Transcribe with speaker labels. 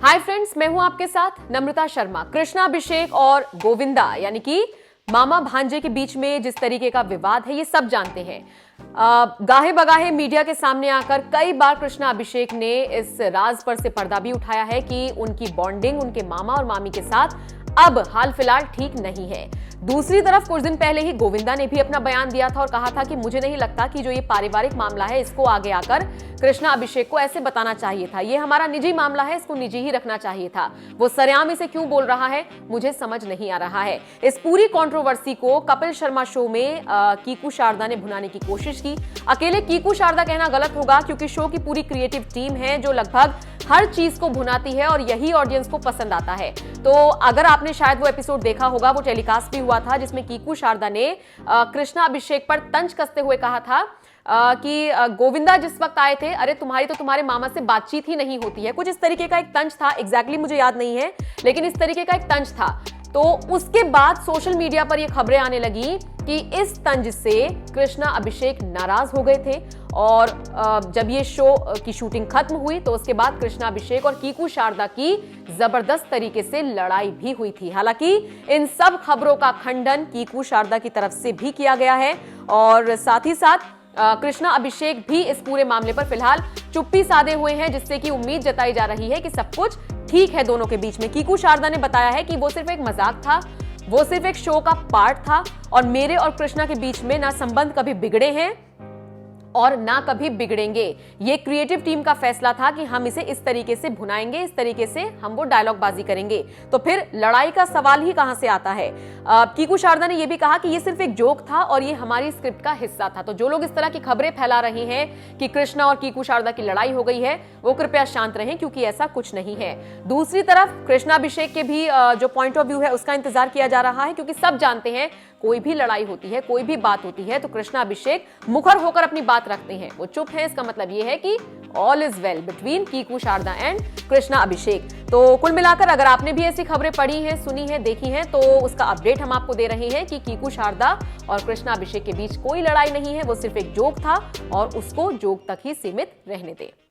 Speaker 1: Hi friends, मैं हूं आपके साथ नम्रता शर्मा। कृष्णा अभिषेक और गोविंदा यानी कि मामा भांजे के बीच में जिस तरीके का विवाद है ये सब जानते हैं। गाहे बगाहे मीडिया के सामने आकर कई बार कृष्णा अभिषेक ने इस राज पर से पर्दा भी उठाया है कि उनकी बॉन्डिंग उनके मामा और मामी के साथ अब हाल फिलहाल ठीक नहीं है। दूसरी तरफ कुछ दिन पहले ही गोविंदा ने भी अपना बयान दिया था और कहा था कि मुझे नहीं लगता कि जो ये पारिवारिक मामला है इसको आगे आकर कृष्णा अभिषेक को ऐसे बताना चाहिए था। ये हमारा निजी मामला है, इसको निजी ही रखना चाहिए था। वो सरेआम इसे क्यों बोल रहा है मुझे समझ नहीं आ रहा है। इस पूरी कंट्रोवर्सी को कपिल शर्मा शो में कीकू शारदा ने भुनाने की कोशिश की। अकेले कीकू शारदा कहना गलत होगा क्योंकि शो की पूरी क्रिएटिव टीम है जो लगभग हर चीज को भुनाती है और यही ऑडियंस को पसंद आता है। तो अगर आपने शायद वो एपिसोड देखा होगा, वो टेलीकास्ट भी हुआ था जिसमें कीकू शारदा ने कृष्णा अभिषेक पर तंज कसते हुए कहा था कि गोविंदा जिस वक्त आए थे, अरे तुम्हारी तो तुम्हारे मामा से बातचीत ही नहीं होती है। कुछ इस तरीके का एक तंज था, एग्जैक्टली मुझे याद नहीं है, लेकिन इस तरीके का एक तंज था। तो उसके बाद सोशल मीडिया पर ये खबरें आने लगी कि इस तंज से कृष्णा अभिषेक नाराज हो गए थे और जब ये शो की शूटिंग खत्म हुई तो उसके बाद कृष्णा अभिषेक और कीकू शारदा की जबरदस्त तरीके से लड़ाई भी हुई थी। हालांकि इन सब खबरों का खंडन कीकू शारदा की तरफ से भी किया गया है और साथ ही साथ कृष्णा अभिषेक भी इस पूरे मामले पर फिलहाल चुप्पी साधे हुए हैं, जिससे कि उम्मीद जताई जा रही है कि सब कुछ ठीक है दोनों के बीच में। कीकू शारदा ने बताया है कि वो सिर्फ एक मजाक था, वो सिर्फ एक शो का पार्ट था और मेरे और कृष्णा के बीच में ना संबंध कभी बिगड़े हैं और ना कभी बिगड़ेंगे। ये क्रिएटिव टीम का फैसला था कि हम इसे इस तरीके से भुनाएंगे, इस तरीके से हम वो डायलॉग बाजी करेंगे। तो फिर लड़ाई का सवाल ही कहां से आता है। कीकू शारदा ने यह भी कहा कि ये सिर्फ एक जोक था और ये हमारी स्क्रिप्ट का हिस्सा था। तो जो लोग इस तरह की खबरें फैला रहे हैं कि कृष्णा और कीकू शारदा की लड़ाई हो गई है, वो कृपया शांत रहें क्योंकि ऐसा कुछ नहीं है। दूसरी तरफ कृष्णा अभिषेक के भी जो पॉइंट ऑफ व्यू है उसका इंतजार किया जा रहा है क्योंकि सब जानते हैं कोई भी लड़ाई होती है, कोई भी बात होती है तो कृष्णा अभिषेक मुखर होकर अपनी बात रखते हैं, वो चुप हैं। इसका मतलब ये है कि all is well between Kiku Sharda and Krishna Abhishek. तो कुल मिलाकर अगर आपने भी ऐसी खबरें पढ़ी हैं, सुनी हैं, देखी हैं तो उसका अपडेट हम आपको दे रहे हैं कि कीकू शारदा और कृष्णा अभिषेक के बीच कोई लड़ाई नहीं है, वो सिर्फ एक जोक था और उसको जोक तक ही सीमित रहने दें।